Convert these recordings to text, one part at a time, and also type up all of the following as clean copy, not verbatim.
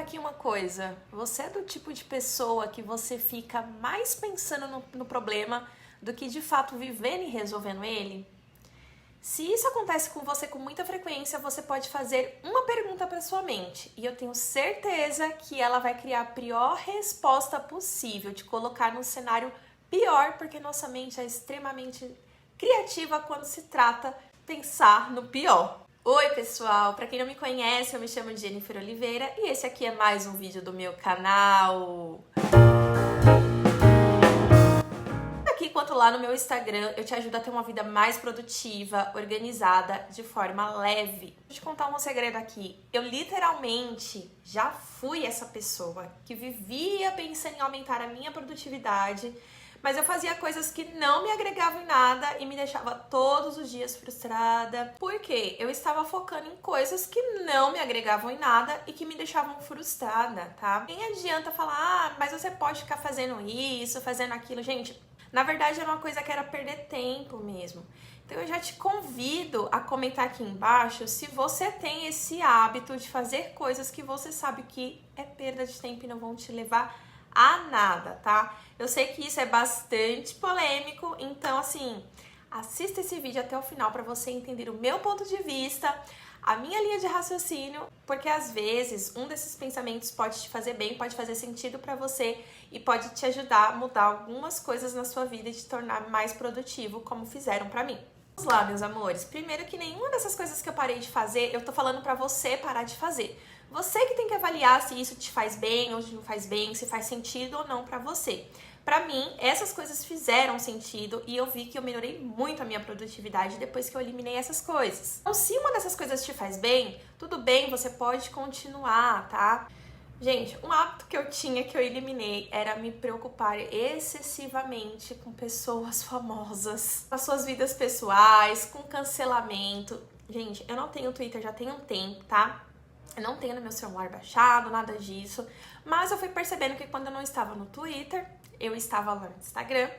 aqui uma coisa. Você é do tipo de pessoa que você fica mais pensando no problema do que de fato vivendo e resolvendo ele? Se isso acontece com você com muita frequência, você pode fazer uma pergunta para sua mente. E eu tenho certeza que ela vai criar a pior resposta possível, te colocar num cenário pior, porque nossa mente é extremamente criativa quando se trata de pensar no pior. Oi pessoal, para quem não me conhece, eu me chamo Jennifer Oliveira e esse aqui é mais um vídeo do meu canal. Aqui quanto lá no meu Instagram, eu te ajudo a ter uma vida mais produtiva, organizada, de forma leve. Vou te contar um segredo aqui. Eu literalmente já fui essa pessoa que vivia pensando em aumentar a minha produtividade, mas eu fazia coisas que não me agregavam em nada e me deixava todos os dias frustrada. Por quê? Eu estava focando em coisas que não me agregavam em nada e que me deixavam frustrada, tá? Nem adianta falar, mas você pode ficar fazendo isso, fazendo aquilo. Gente, na verdade era uma coisa que era perder tempo mesmo. Então eu já te convido a comentar aqui embaixo se você tem esse hábito de fazer coisas que você sabe que é perda de tempo e não vão te levar a nada, tá? Eu sei que isso é bastante polêmico, então assim, assista esse vídeo até o final para você entender o meu ponto de vista, a minha linha de raciocínio, porque às vezes um desses pensamentos pode te fazer bem, pode fazer sentido para você e pode te ajudar a mudar algumas coisas na sua vida e te tornar mais produtivo, como fizeram para mim. Vamos lá, meus amores. Primeiro que nenhuma dessas coisas que eu parei de fazer, eu tô falando pra você parar de fazer. Você que tem que avaliar se isso te faz bem ou se não faz bem, se faz sentido ou não pra você. Pra mim, essas coisas fizeram sentido e eu vi que eu melhorei muito a minha produtividade depois que eu eliminei essas coisas. Então, se uma dessas coisas te faz bem, tudo bem, você pode continuar, tá? Gente, um hábito que eu tinha, que eu eliminei, era me preocupar excessivamente com pessoas famosas, com as suas vidas pessoais, com cancelamento. Gente, eu não tenho Twitter já tem um tempo, tá? Eu não tenho no meu celular baixado, nada disso. Mas eu fui percebendo que quando eu não estava no Twitter, eu estava lá no Instagram,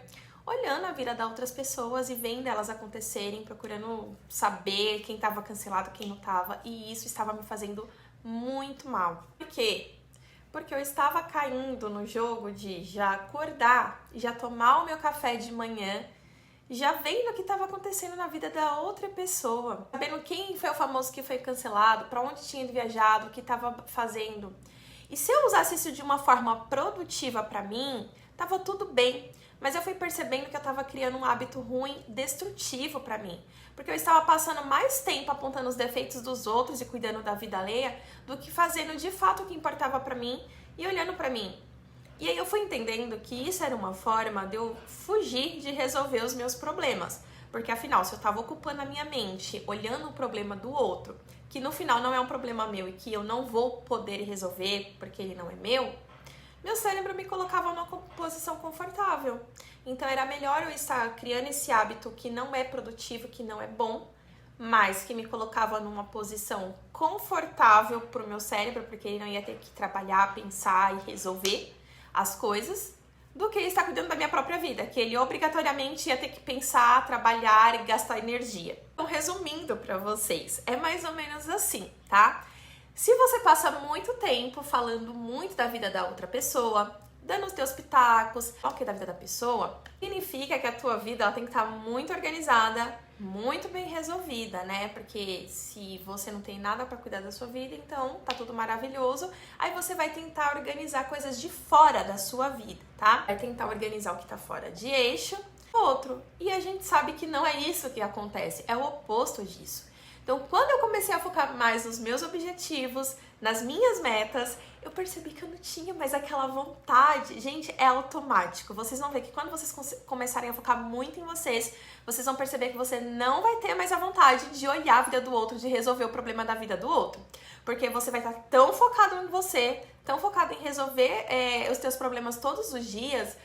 olhando a vida das outras pessoas e vendo elas acontecerem, procurando saber quem estava cancelado, quem não estava. E isso estava me fazendo muito mal. Por quê? Porque eu estava caindo no jogo de já acordar, já tomar o meu café de manhã, já vendo o que estava acontecendo na vida da outra pessoa, sabendo quem foi o famoso que foi cancelado, para onde tinha viajado, o que estava fazendo. E se eu usasse isso de uma forma produtiva para mim, tava tudo bem. Mas eu fui percebendo que eu estava criando um hábito ruim, destrutivo para mim. Porque eu estava passando mais tempo apontando os defeitos dos outros e cuidando da vida alheia do que fazendo de fato o que importava para mim e olhando para mim. E aí eu fui entendendo que isso era uma forma de eu fugir de resolver os meus problemas. Porque afinal, se eu estava ocupando a minha mente, olhando o problema do outro, que no final não é um problema meu e que eu não vou poder resolver porque ele não é meu cérebro me colocava numa posição confortável. Então era melhor eu estar criando esse hábito que não é produtivo, que não é bom, mas que me colocava numa posição confortável para o meu cérebro, porque ele não ia ter que trabalhar, pensar e resolver as coisas, do que estar cuidando da minha própria vida, que ele obrigatoriamente ia ter que pensar, trabalhar e gastar energia. Então, resumindo para vocês, é mais ou menos assim, tá? Se você passa muito tempo falando muito da vida da outra pessoa, dando os teus pitacos, o que é da vida da pessoa, significa que a tua vida ela tem que estar muito organizada, muito bem resolvida, né? Porque se você não tem nada para cuidar da sua vida, então tá tudo maravilhoso. Aí você vai tentar organizar coisas de fora da sua vida, tá? Vai tentar organizar o que tá fora de eixo, outro. E a gente sabe que não é isso que acontece, é o oposto disso. Então, quando eu comecei a focar mais nos meus objetivos, nas minhas metas, eu percebi que eu não tinha mais aquela vontade. Gente, é automático. Vocês vão ver que quando vocês começarem a focar muito em vocês, vocês vão perceber que você não vai ter mais a vontade de olhar a vida do outro, de resolver o problema da vida do outro. Porque você vai estar tão focado em você, tão focado em resolver os teus problemas todos os dias,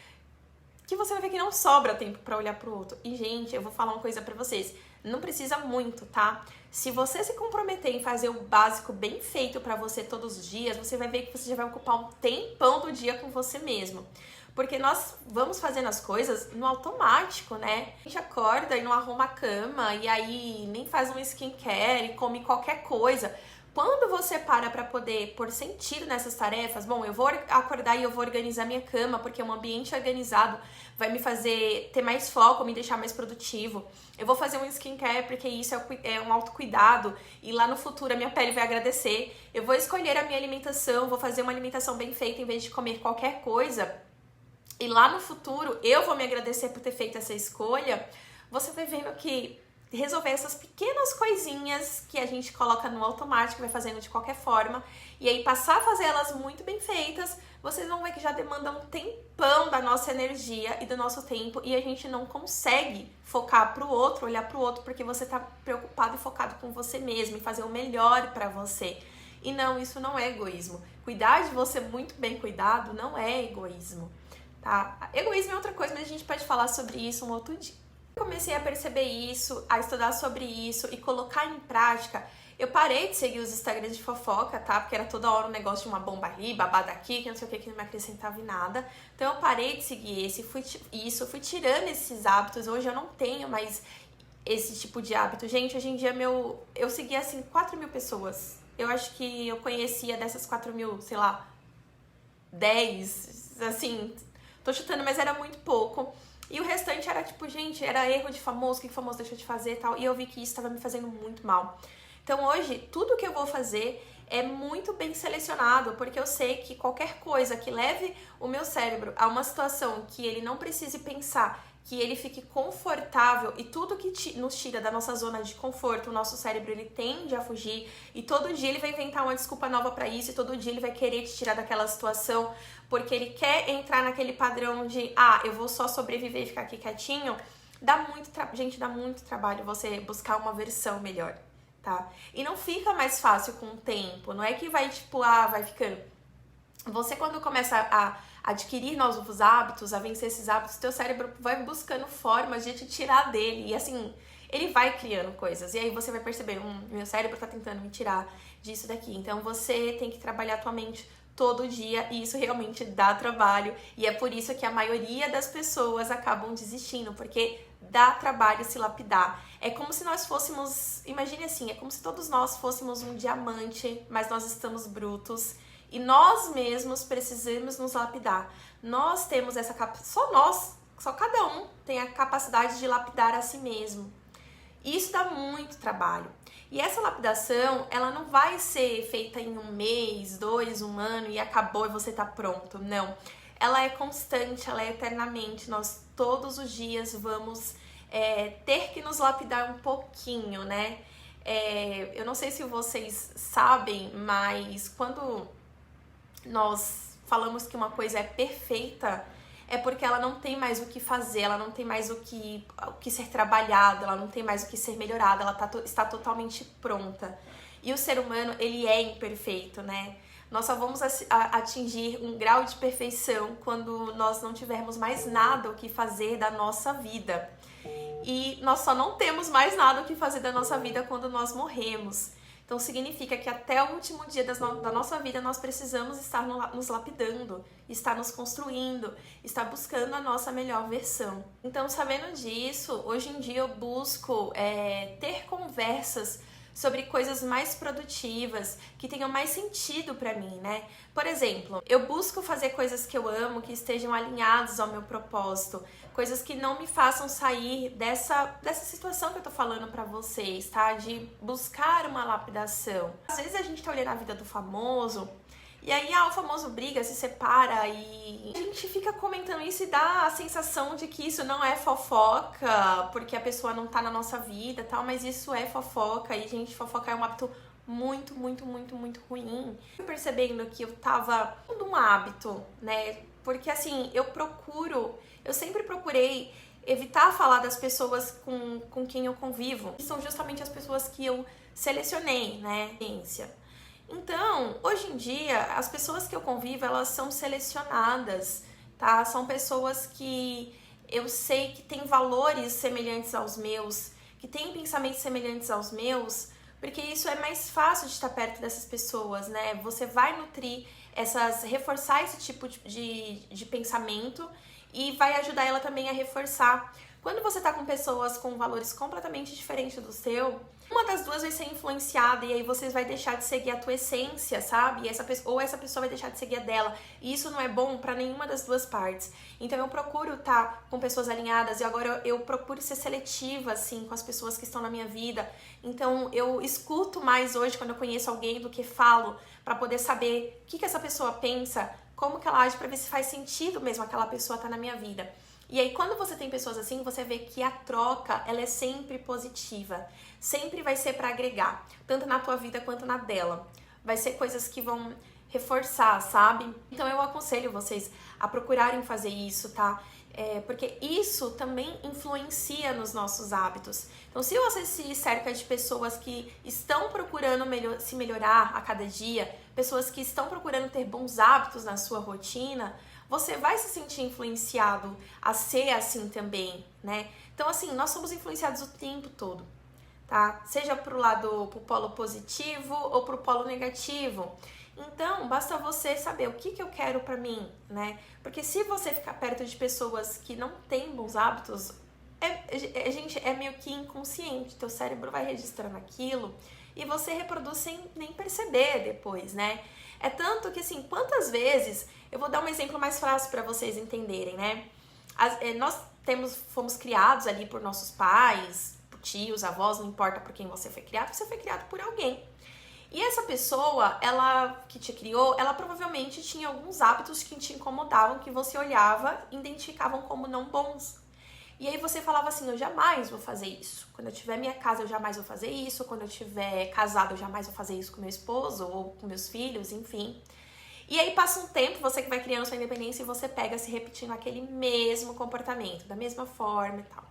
que você vai ver que não sobra tempo pra olhar pro outro. E, gente, eu vou falar uma coisa pra vocês. Não precisa muito, tá? Se você se comprometer em fazer o básico bem feito pra você todos os dias, você vai ver que você já vai ocupar um tempão do dia com você mesmo. Porque nós vamos fazendo as coisas no automático, né? A gente acorda e não arruma a cama, e aí nem faz um skincare e come qualquer coisa. Quando você para pra poder pôr sentido nessas tarefas, bom, eu vou acordar e eu vou organizar minha cama, porque um ambiente organizado vai me fazer ter mais foco, me deixar mais produtivo. Eu vou fazer um skincare, porque isso é um autocuidado, e lá no futuro a minha pele vai agradecer. Eu vou escolher a minha alimentação, vou fazer uma alimentação bem feita em vez de comer qualquer coisa. E lá no futuro eu vou me agradecer por ter feito essa escolha. Você vai vendo que resolver essas pequenas coisinhas que a gente coloca no automático, vai fazendo de qualquer forma, e aí passar a fazer elas muito bem feitas, vocês vão ver que já demanda um tempão da nossa energia e do nosso tempo, e a gente não consegue focar pro outro, olhar pro outro, porque você tá preocupado e focado com você mesmo, e fazer o melhor pra você. E não, isso não é egoísmo. Cuidar de você muito bem cuidado não é egoísmo, tá? Egoísmo é outra coisa, mas a gente pode falar sobre isso um outro dia. Comecei a perceber isso, a estudar sobre isso e colocar em prática. Eu parei de seguir os Instagrams de fofoca, tá? Porque era toda hora um negócio de uma bomba ali, babada aqui, que não sei o que não me acrescentava em nada. Então eu parei de seguir fui tirando esses hábitos. Hoje eu não tenho mais esse tipo de hábito. Gente, hoje em dia eu seguia assim 4.000 pessoas. Eu acho que eu conhecia dessas 4.000, sei lá, 10, assim, tô chutando, mas era muito pouco. E o restante era tipo, gente, era erro de famoso, o que famoso deixou de fazer e tal. E eu vi que isso estava me fazendo muito mal. Então hoje, tudo que eu vou fazer é muito bem selecionado, porque eu sei que qualquer coisa que leve o meu cérebro a uma situação que ele não precise pensar, que ele fique confortável, e tudo que nos tira da nossa zona de conforto, o nosso cérebro ele tende a fugir, e todo dia ele vai inventar uma desculpa nova pra isso, e todo dia ele vai querer te tirar daquela situação, porque ele quer entrar naquele padrão de, eu vou só sobreviver e ficar aqui quietinho. Gente, dá muito trabalho você buscar uma versão melhor, tá? E não fica mais fácil com o tempo, não é que vai tipo, vai ficando. Você quando começa a adquirir novos hábitos, a vencer esses hábitos, teu cérebro vai buscando formas de te tirar dele, e assim, ele vai criando coisas, e aí você vai perceber, meu cérebro tá tentando me tirar disso daqui, então você tem que trabalhar a tua mente todo dia, e isso realmente dá trabalho, e é por isso que a maioria das pessoas acabam desistindo, porque dá trabalho se lapidar. É como se nós fôssemos, imagine assim, é como se todos nós fôssemos um diamante, mas nós estamos brutos, e nós mesmos precisamos nos lapidar. Nós temos essa capacidade, só cada um tem a capacidade de lapidar a si mesmo. E isso dá muito trabalho. E essa lapidação, ela não vai ser feita em 1 mês, 2, 1 ano e acabou e você tá pronto. Não. Ela é constante, ela é eternamente. Nós todos os dias vamos ter que nos lapidar um pouquinho, né? Eu não sei se vocês sabem, mas quando nós falamos que uma coisa é perfeita, é porque ela não tem mais o que fazer, ela não tem mais o que ser trabalhada, ela não tem mais o que ser melhorada, ela está totalmente pronta. E o ser humano, ele é imperfeito, né? Nós só vamos atingir um grau de perfeição quando nós não tivermos mais nada o que fazer da nossa vida. E nós só não temos mais nada o que fazer da nossa vida quando nós morremos. Então significa que até o último dia da nossa vida nós precisamos estar nos lapidando, estar nos construindo, estar buscando a nossa melhor versão. Então, sabendo disso, hoje em dia eu busco ter conversas sobre coisas mais produtivas, que tenham mais sentido pra mim, né? Por exemplo, eu busco fazer coisas que eu amo, que estejam alinhadas ao meu propósito, coisas que não me façam sair dessa situação que eu tô falando pra vocês, tá? De buscar uma lapidação. Às vezes a gente tá olhando a vida do famoso, e aí o famoso briga, se separa, e a gente fica comentando isso e dá a sensação de que isso não é fofoca, porque a pessoa não tá na nossa vida e tal, mas isso é fofoca, e gente, fofoca é um hábito muito, muito, muito, muito ruim. Eu percebendo que eu tava num hábito, né, porque assim, eu sempre procurei evitar falar das pessoas com quem eu convivo, que são justamente as pessoas que eu selecionei, né, Então, hoje em dia, as pessoas que eu convivo, elas são selecionadas, tá? São pessoas que eu sei que têm valores semelhantes aos meus, que têm pensamentos semelhantes aos meus, porque isso é mais fácil de estar perto dessas pessoas, né? Você vai nutrir reforçar esse tipo de pensamento e vai ajudar ela também a reforçar. Quando você tá com pessoas com valores completamente diferentes do seu, Uma das duas vai ser influenciada e aí você vai deixar de seguir a tua essência, sabe? E essa pessoa vai deixar de seguir a dela. E isso não é bom pra nenhuma das duas partes. Então eu procuro estar com pessoas alinhadas e agora eu procuro ser seletiva, assim, com as pessoas que estão na minha vida. Então eu escuto mais hoje quando eu conheço alguém do que falo, pra poder saber o que essa pessoa pensa, como que ela age, pra ver se faz sentido mesmo aquela pessoa estar na minha vida. E aí, quando você tem pessoas assim, você vê que a troca, ela é sempre positiva. Sempre vai ser para agregar, tanto na tua vida quanto na dela. Vai ser coisas que vão reforçar, sabe? Então, eu aconselho vocês a procurarem fazer isso, tá? Porque isso também influencia nos nossos hábitos. Então, se você se cerca de pessoas que estão procurando se melhorar a cada dia, pessoas que estão procurando ter bons hábitos na sua rotina, você vai se sentir influenciado a ser assim também, né? Então, assim, nós somos influenciados o tempo todo, tá? Seja pro polo positivo ou pro polo negativo. Então, basta você saber o que eu quero pra mim, né? Porque se você ficar perto de pessoas que não têm bons hábitos, gente, é meio que inconsciente. Teu cérebro vai registrando aquilo e você reproduz sem nem perceber depois, né? É tanto que, assim, quantas vezes... Eu vou dar um exemplo mais fácil para vocês entenderem, né? Nós fomos criados ali por nossos pais, por tios, avós, não importa por quem você foi criado por alguém. E essa pessoa, ela que te criou, ela provavelmente tinha alguns hábitos que te incomodavam, que você olhava e identificavam como não bons. E aí você falava assim, eu jamais vou fazer isso. Quando eu tiver minha casa, eu jamais vou fazer isso. Quando eu tiver casado, eu jamais vou fazer isso com meu esposo ou com meus filhos, enfim. E aí passa um tempo, você que vai criando sua independência e você pega se repetindo aquele mesmo comportamento, da mesma forma e tal.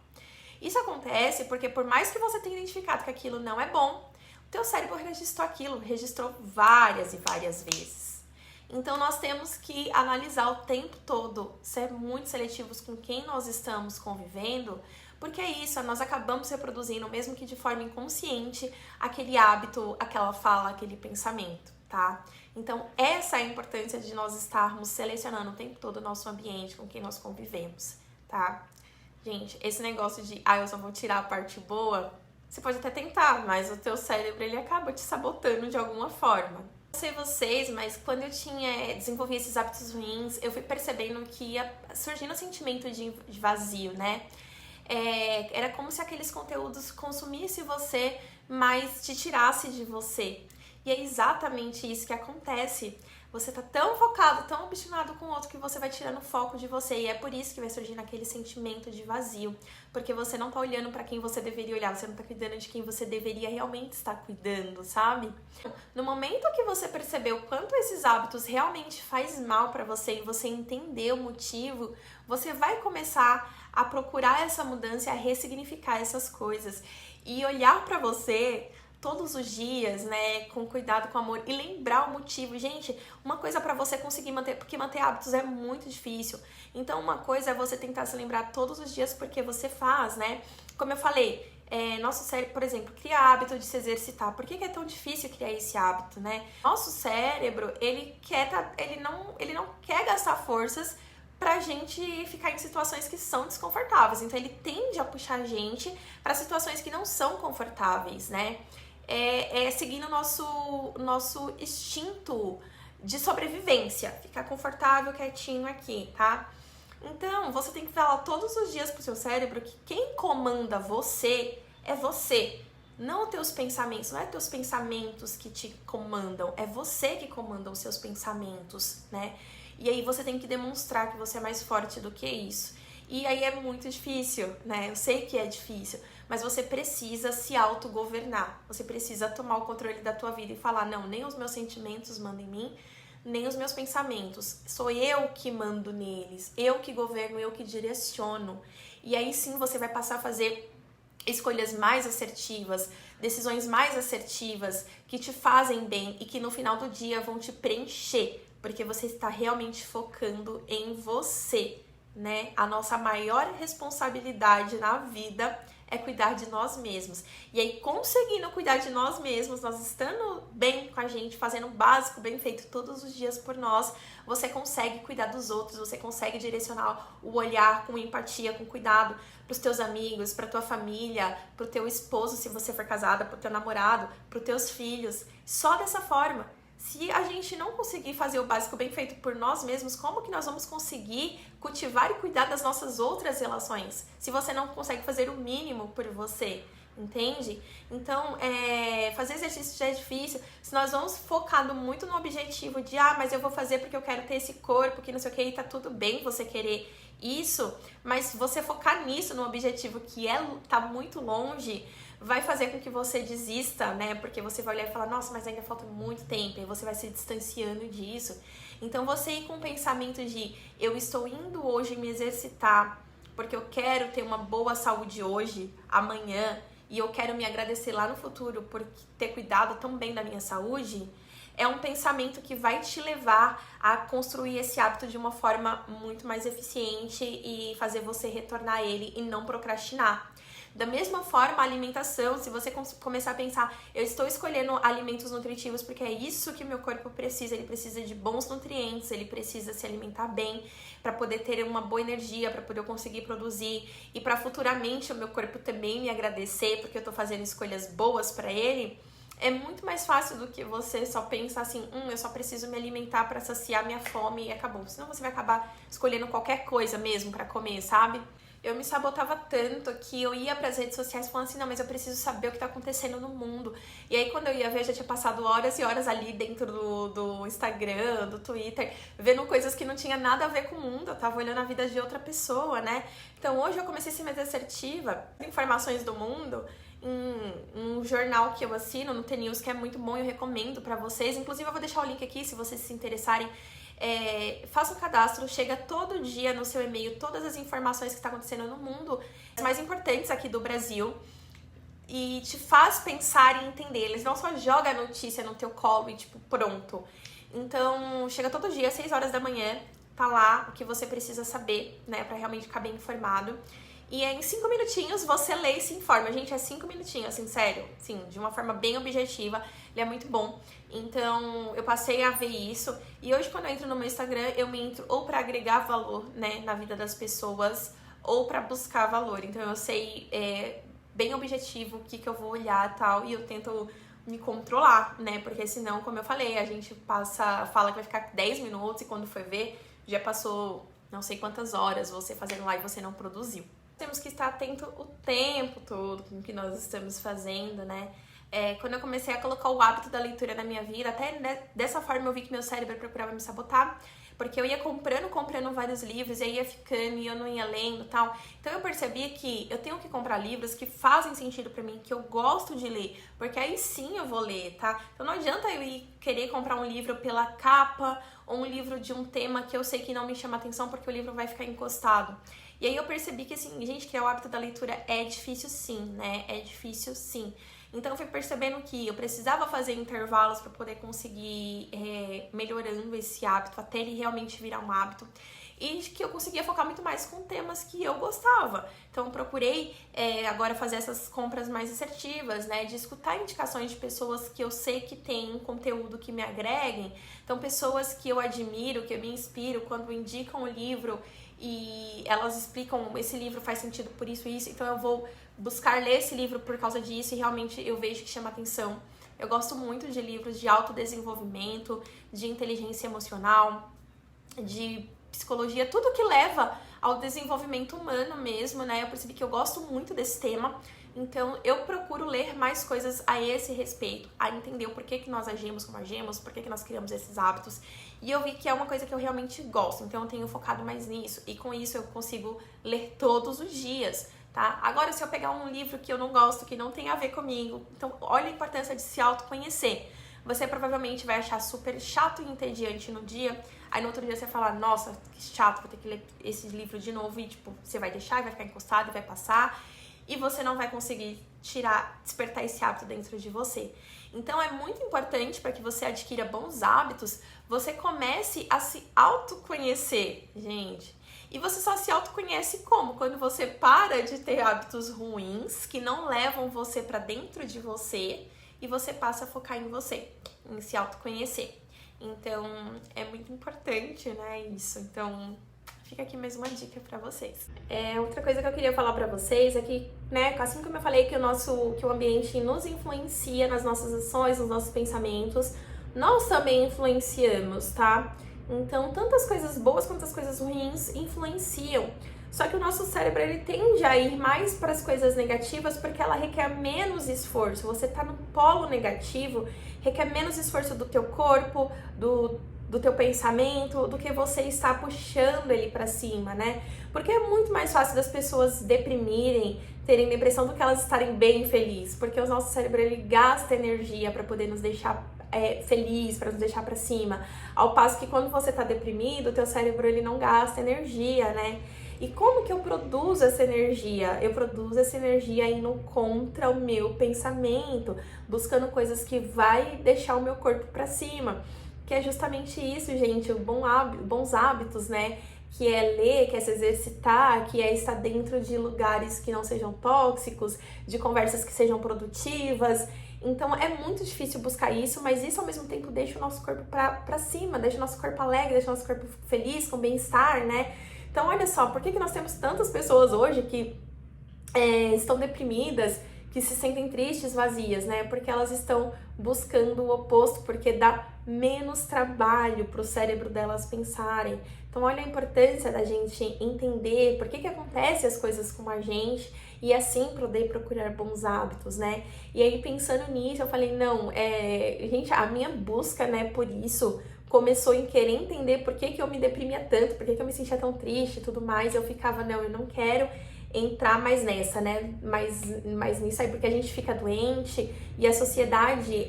Isso acontece porque por mais que você tenha identificado que aquilo não é bom, o teu cérebro registrou várias e várias vezes. Então nós temos que analisar o tempo todo, ser muito seletivos com quem nós estamos convivendo, porque é isso, nós acabamos reproduzindo, mesmo que de forma inconsciente, aquele hábito, aquela fala, aquele pensamento, tá? Então, essa é a importância de nós estarmos selecionando o tempo todo o nosso ambiente com quem nós convivemos, tá? Gente, esse negócio de, eu só vou tirar a parte boa, você pode até tentar, mas o teu cérebro, ele acaba te sabotando de alguma forma. Não sei vocês, mas quando eu desenvolvi esses hábitos ruins, eu fui percebendo que ia surgindo um sentimento de vazio, né? Era como se aqueles conteúdos consumissem você, mas te tirasse de você. E é exatamente isso que acontece. Você tá tão focado, tão obstinado com o outro que você vai tirando o foco de você. E é por isso que vai surgindo aquele sentimento de vazio. Porque você não tá olhando pra quem você deveria olhar. Você não tá cuidando de quem você deveria realmente estar cuidando, sabe? No momento que você percebeu o quanto esses hábitos realmente faz mal pra você e você entender o motivo, você vai começar a procurar essa mudança e a ressignificar essas coisas. E olhar pra você... todos os dias, né, com cuidado, com amor e lembrar o motivo. Gente, uma coisa pra você conseguir manter, porque manter hábitos é muito difícil. Então, uma coisa é você tentar se lembrar todos os dias porque você faz, né? Como eu falei, nosso cérebro, por exemplo, cria hábito de se exercitar. Por que é tão difícil criar esse hábito, né? Nosso cérebro, ele não quer gastar forças pra gente ficar em situações que são desconfortáveis. Então, ele tende a puxar a gente pra situações que não são confortáveis, né? Seguindo o nosso instinto de sobrevivência. Ficar confortável, quietinho aqui, tá? Então, você tem que falar todos os dias pro seu cérebro que quem comanda você é você. Não os teus pensamentos, não é teus pensamentos que te comandam, é você que comanda os seus pensamentos, né? E aí você tem que demonstrar que você é mais forte do que isso. E aí é muito difícil, né? Eu sei que é difícil, mas você precisa se autogovernar. Você precisa tomar o controle da tua vida e falar, não, nem os meus sentimentos mandam em mim, nem os meus pensamentos. Sou eu que mando neles, eu que governo, eu que direciono. E aí sim você vai passar a fazer escolhas mais assertivas, decisões mais assertivas, que te fazem bem e que no final do dia vão te preencher, porque você está realmente focando em você, né? A nossa maior responsabilidade na vida é cuidar de nós mesmos. E aí, conseguindo cuidar de nós mesmos, nós estando bem com a gente, fazendo o básico bem feito todos os dias por nós, você consegue cuidar dos outros, você consegue direcionar o olhar com empatia, com cuidado para os teus amigos, para tua família, para o teu esposo, se você for casada, para o teu namorado, para os teus filhos. Só dessa forma. Se a gente não conseguir fazer o básico bem feito por nós mesmos, como que nós vamos conseguir cultivar e cuidar das nossas outras relações? Se você não consegue fazer o mínimo por você, entende? Então, fazer exercício já é difícil. Se nós vamos focado muito no objetivo de, mas eu vou fazer porque eu quero ter esse corpo, que não sei o que, e tá tudo bem você querer isso, mas se você focar nisso, no objetivo que tá muito longe, vai fazer com que você desista, né? Porque você vai olhar e falar, nossa, mas ainda falta muito tempo, e você vai se distanciando disso. Então, você ir com o pensamento de, eu estou indo hoje me exercitar, porque eu quero ter uma boa saúde hoje, amanhã, e eu quero me agradecer lá no futuro por ter cuidado tão bem da minha saúde, é um pensamento que vai te levar a construir esse hábito de uma forma muito mais eficiente e fazer você retornar a ele e não procrastinar. Da mesma forma, a alimentação, se você começar a pensar, eu estou escolhendo alimentos nutritivos porque é isso que o meu corpo precisa, ele precisa de bons nutrientes, ele precisa se alimentar bem para poder ter uma boa energia, para poder conseguir produzir e para futuramente o meu corpo também me agradecer porque eu estou fazendo escolhas boas para ele. É muito mais fácil do que você só pensar assim, eu só preciso me alimentar para saciar minha fome e acabou. Senão você vai acabar escolhendo qualquer coisa mesmo para comer, sabe? Eu me sabotava tanto que eu ia pras redes sociais falando assim, não, mas eu preciso saber o que tá acontecendo no mundo. E aí quando eu ia ver, eu já tinha passado horas e horas ali dentro do Instagram, do Twitter, vendo coisas que não tinha nada a ver com o mundo. Eu tava olhando a vida de outra pessoa, né? Então hoje eu comecei a ser mais assertiva. Informações do mundo em um jornal que eu assino, no T-News, que é muito bom e eu recomendo pra vocês. Inclusive eu vou deixar o link aqui se vocês se interessarem. Faça um cadastro, chega todo dia no seu e-mail todas as informações que está acontecendo no mundo, as mais importantes aqui do Brasil, e te faz pensar e entender. Eles não só jogam a notícia no teu colo e tipo, pronto. Então, chega todo dia, às 6 horas da manhã, tá lá o que você precisa saber, né, pra realmente ficar bem informado. E em 5 minutinhos você lê e se informa. Gente, é 5 minutinhos, assim, sério. Sim, de uma forma bem objetiva. Ele é muito bom. Então, eu passei a ver isso. E hoje, quando eu entro no meu Instagram, eu me entro ou pra agregar valor, né, na vida das pessoas, ou pra buscar valor. Então, eu sei bem objetivo o que eu vou olhar e tal. E eu tento me controlar, né? Porque senão, como eu falei, a gente fala que vai ficar 10 minutos e quando for ver, já passou não sei quantas horas você fazendo lá e você não produziu. Temos que estar atento o tempo todo com o que nós estamos fazendo, né? Quando eu comecei a colocar o hábito da leitura na minha vida, até dessa forma eu vi que meu cérebro procurava me sabotar, porque eu ia comprando vários livros, e aí ia ficando e eu não ia lendo e tal. Então eu percebi que eu tenho que comprar livros que fazem sentido pra mim, que eu gosto de ler, porque aí sim eu vou ler, tá? Então não adianta eu ir querer comprar um livro pela capa, ou um livro de um tema que eu sei que não me chama atenção, porque o livro vai ficar encostado. E aí eu percebi que, assim, gente, criar o hábito da leitura é difícil sim, né? É difícil sim. Então eu fui percebendo que eu precisava fazer intervalos para poder conseguir melhorando esse hábito, até ele realmente virar um hábito. E que eu conseguia focar muito mais com temas que eu gostava. Então eu procurei agora fazer essas compras mais assertivas, né? De escutar indicações de pessoas que eu sei que têm um conteúdo que me agreguem. Então pessoas que eu admiro, que eu me inspiro quando indicam o livro e elas explicam, esse livro faz sentido por isso e isso, então eu vou buscar ler esse livro por causa disso e realmente eu vejo que chama atenção. Eu gosto muito de livros de autodesenvolvimento, de inteligência emocional, de psicologia, tudo que leva ao desenvolvimento humano mesmo, né? Eu percebi que eu gosto muito desse tema, então eu procuro ler mais coisas a esse respeito, a entender o porquê que nós agimos como agimos, porquê que nós criamos esses hábitos, e eu vi que é uma coisa que eu realmente gosto, então eu tenho focado mais nisso, e com isso eu consigo ler todos os dias, tá? Agora, se eu pegar um livro que eu não gosto, que não tem a ver comigo, então olha a importância de se autoconhecer. Você provavelmente vai achar super chato e entediante no dia, aí no outro dia você fala, nossa, que chato, vou ter que ler esse livro de novo, e tipo, você vai deixar, vai ficar encostado, vai passar, e você não vai conseguir despertar esse hábito dentro de você. Então é muito importante para que você adquira bons hábitos, você comece a se autoconhecer, gente. E você só se autoconhece como? Quando você para de ter hábitos ruins que não levam você pra dentro de você e você passa a focar em você, em se autoconhecer. Então, é muito importante, né, isso. Então, fica aqui mais uma dica pra vocês. Outra coisa que eu queria falar pra vocês é que, né, assim como eu falei que o ambiente nos influencia nas nossas ações, nos nossos pensamentos, nós também influenciamos, tá? Então, tantas coisas boas quanto as coisas ruins influenciam. Só que o nosso cérebro, ele tende a ir mais para as coisas negativas porque ela requer menos esforço. Você tá no polo negativo, requer menos esforço do teu corpo, do teu pensamento, do que você está puxando ele para cima, né? Porque é muito mais fácil das pessoas deprimirem, terem depressão, do que elas estarem bem felizes. Porque o nosso cérebro, ele gasta energia para poder nos deixar feliz, para nos deixar para cima. Ao passo que quando você tá deprimido, o teu cérebro, ele não gasta energia, né? E como que eu produzo essa energia? Eu produzo essa energia indo contra o meu pensamento, buscando coisas que vai deixar o meu corpo para cima. Que é justamente isso, gente, bons hábitos, né? Que é ler, que é se exercitar, que é estar dentro de lugares que não sejam tóxicos, de conversas que sejam produtivas. Então é muito difícil buscar isso, mas isso ao mesmo tempo deixa o nosso corpo pra cima, deixa o nosso corpo alegre, deixa o nosso corpo feliz, com bem-estar, né? Então olha só, por que nós temos tantas pessoas hoje que estão deprimidas, que se sentem tristes, vazias, né? Porque elas estão buscando o oposto, porque dá menos trabalho para o cérebro delas pensarem. Então olha a importância da gente entender por que acontece as coisas com a gente e assim poder procurar bons hábitos, né? E aí pensando nisso, eu falei, não, gente, a minha busca, né, por isso começou em querer entender por que eu me deprimia tanto, por que eu me sentia tão triste e tudo mais. Eu ficava, não, eu não quero entrar mais nessa, né? Mais nisso aí, porque a gente fica doente e a sociedade,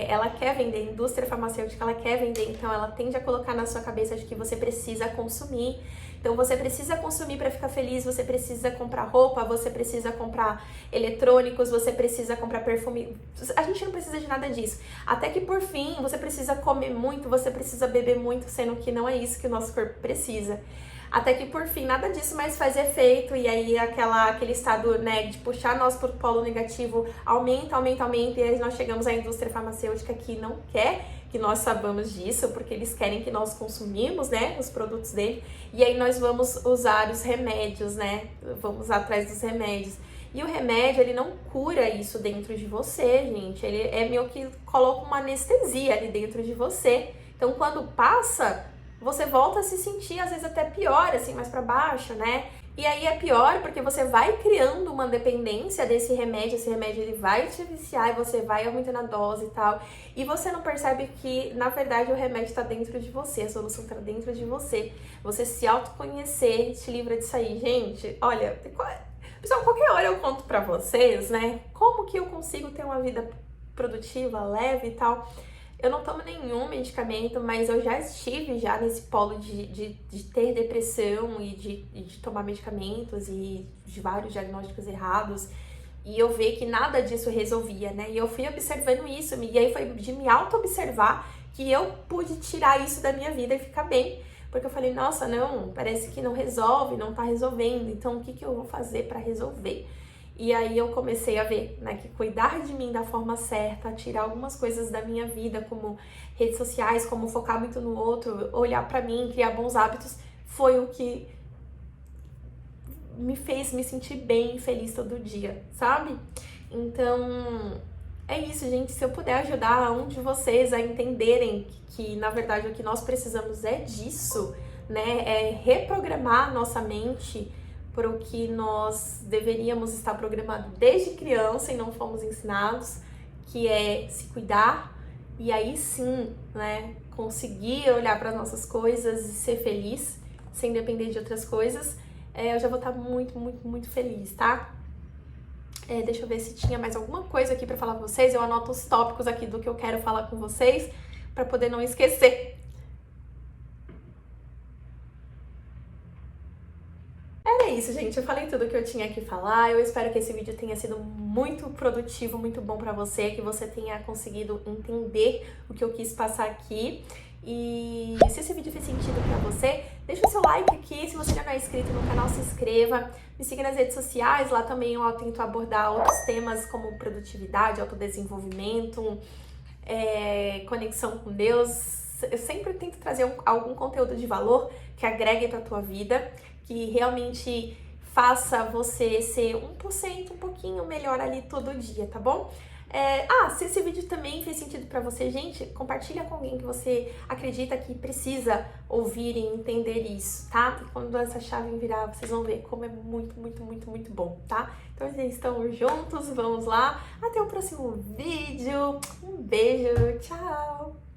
ela quer vender, a indústria farmacêutica, ela quer vender, então ela tende a colocar na sua cabeça de que você precisa consumir. Então você precisa consumir para ficar feliz, você precisa comprar roupa, você precisa comprar eletrônicos, você precisa comprar perfume. A gente não precisa de nada disso. Até que por fim, você precisa comer muito, você precisa beber muito, sendo que não é isso que o nosso corpo precisa. Até que por fim, nada disso mais faz efeito, e aí aquele estado, né, de puxar nós pro polo negativo aumenta, e aí nós chegamos à indústria farmacêutica que não quer que nós saibamos disso, porque eles querem que nós consumimos, né, os produtos dele, e aí nós vamos usar os remédios, né, vamos atrás dos remédios. E o remédio, ele não cura isso dentro de você, gente, ele é meio que coloca uma anestesia ali dentro de você. Então, quando passa, você volta a se sentir, às vezes até pior, assim, mais pra baixo, né? E aí é pior porque você vai criando uma dependência desse remédio, esse remédio ele vai te viciar e você vai aumentando a dose e tal. E você não percebe que, na verdade, o remédio tá dentro de você, a solução tá dentro de você. Você se autoconhecer te livra disso aí. Gente, olha, pessoal, qualquer hora eu conto pra vocês, né? Como que eu consigo ter uma vida produtiva, leve e tal. Eu não tomo nenhum medicamento, mas eu já estive já nesse polo de ter depressão e de tomar medicamentos e de vários diagnósticos errados. E eu vi que nada disso resolvia, né? E eu fui observando isso, e aí foi de me auto-observar que eu pude tirar isso da minha vida e ficar bem. Porque eu falei, nossa, não, parece que não resolve, não tá resolvendo. Então, o que eu vou fazer pra resolver? E aí eu comecei a ver, né, que cuidar de mim da forma certa, tirar algumas coisas da minha vida, como redes sociais, como focar muito no outro, olhar pra mim, criar bons hábitos, foi o que me fez me sentir bem e feliz todo dia, sabe? Então, é isso, gente. Se eu puder ajudar um de vocês a entenderem que na verdade, o que nós precisamos é disso, né? É reprogramar nossa mente para o que nós deveríamos estar programados desde criança e não fomos ensinados, que é se cuidar e aí sim, né, conseguir olhar para as nossas coisas e ser feliz, sem depender de outras coisas, eu já vou estar muito, muito, muito feliz, tá? Deixa eu ver se tinha mais alguma coisa aqui para falar com vocês. Eu anoto os tópicos aqui do que eu quero falar com vocês, para poder não esquecer. Era isso, gente. Eu falei tudo que eu tinha que falar. Eu espero que esse vídeo tenha sido muito produtivo, muito bom pra você, que você tenha conseguido entender o que eu quis passar aqui. E se esse vídeo fez sentido pra você, deixa o seu like aqui, se você ainda não é inscrito no canal, se inscreva. Me siga nas redes sociais, lá também eu tento abordar outros temas como produtividade, autodesenvolvimento, conexão com Deus. Eu sempre tento trazer algum conteúdo de valor que agregue para a tua vida, que realmente faça você ser 1%, um pouquinho melhor ali todo dia, tá bom? Se esse vídeo também fez sentido pra você, gente, compartilha com alguém que você acredita que precisa ouvir e entender isso, tá? E quando essa chave virar, vocês vão ver como é muito, muito, muito, muito bom, tá? Então, vocês estão juntos, vamos lá. Até o próximo vídeo. Um beijo, tchau!